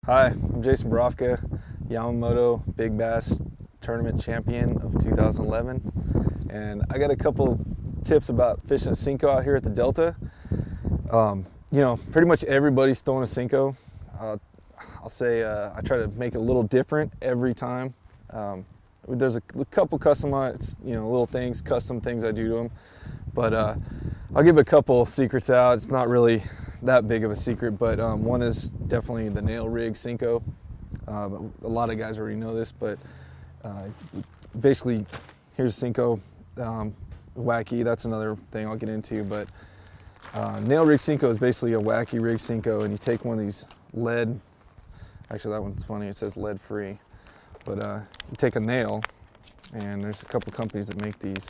Hi, I'm Jason Borofka, Yamamoto Big Bass Tournament Champion of 2011, and I got a couple tips about fishing a Senko out here at the Delta. Pretty much everybody's throwing a Senko. I'll say I try to make it a little different every time. There's a couple customized, little things, custom things I do to them, but I'll give a couple secrets out. It's not really that big of a secret, but one is definitely the nail rig Senko. A lot of guys already know this, but basically, here's Senko. Wacky, that's another thing I'll get into, but nail rig Senko is basically a wacky rig Senko, and you take one of these lead, actually that one's funny, it says lead free, but you take a nail, and there's a couple companies that make these.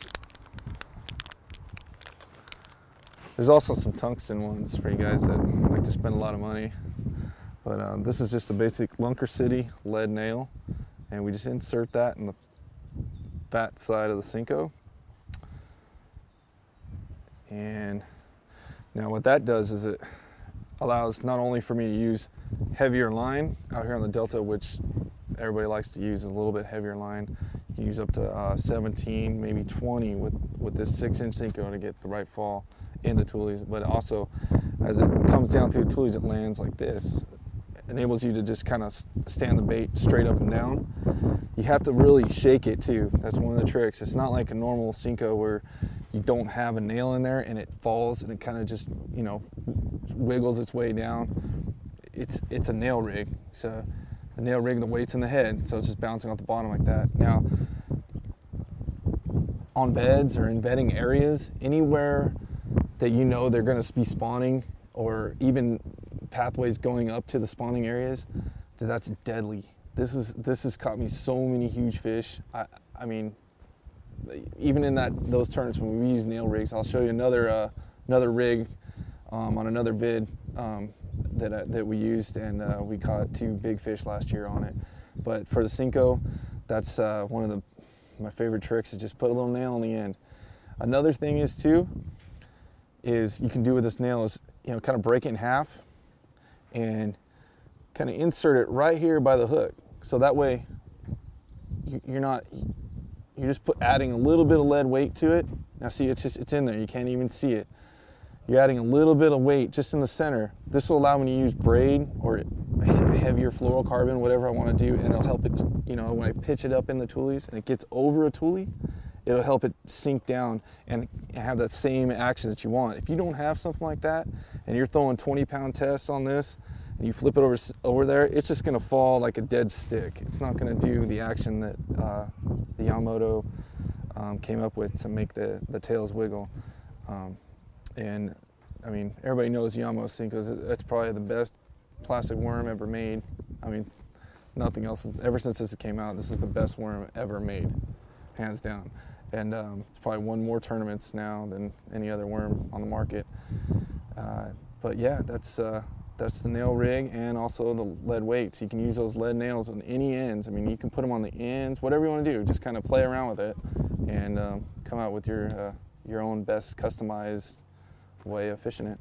There's also some tungsten ones for you guys that like to spend a lot of money. But this is just a basic Lunker City lead nail. And we just insert that in the fat side of the Senko. And now what that does is it allows not only for me to use heavier line out here on the Delta, which everybody likes to use, is a little bit heavier line. You can use up to 17, maybe 20 with this 6-inch Senko to get the right fall in the toolies, but also as it comes down through the toolies, it lands like this. It enables you to just kind of stand the bait straight up and down. You have to really shake it too. That's one of the tricks. It's not like a normal Senko where you don't have a nail in there and it falls and it kind of just, wiggles its way down. It's a nail rig. So a nail rig, the weight's in the head, so it's just bouncing off the bottom like that. Now, on beds or in bedding areas, anywhere that they're going to be spawning, or even pathways going up to the spawning areas, that's deadly. This has caught me so many huge fish. I mean, even in those tournaments when we use nail rigs, I'll show you another rig on another vid that we used, and we caught 2 big fish last year on it. But for the Senko, that's one of my favorite tricks, is just put a little nail on the end. Another thing is you can do with this nail is, kind of break it in half and kind of insert it right here by the hook. So that way you're just adding a little bit of lead weight to it. Now see, it's in there, you can't even see it. You're adding a little bit of weight just in the center. This will allow me to use braid or heavier fluorocarbon, whatever I want to do, and it'll help it, when I pitch it up in the toolies and it gets over a toolie, it'll help it sink down and have that same action that you want. If you don't have something like that and you're throwing 20-pound tests on this and you flip it over there, it's just going to fall like a dead stick. It's not going to do the action that the Yamamoto came up with to make the tails wiggle. And I mean, everybody knows Yamamoto Senkos. That's probably the best plastic worm ever made. I mean, nothing else. Ever since this came out, this is the best worm ever made, hands down. And it's probably won more tournaments now than any other worm on the market. But yeah, that's the nail rig, and also the lead weights. You can use those lead nails on any ends. I mean, you can put them on the ends, whatever you want to do. Just kind of play around with it and come out with your own best customized way of fishing it.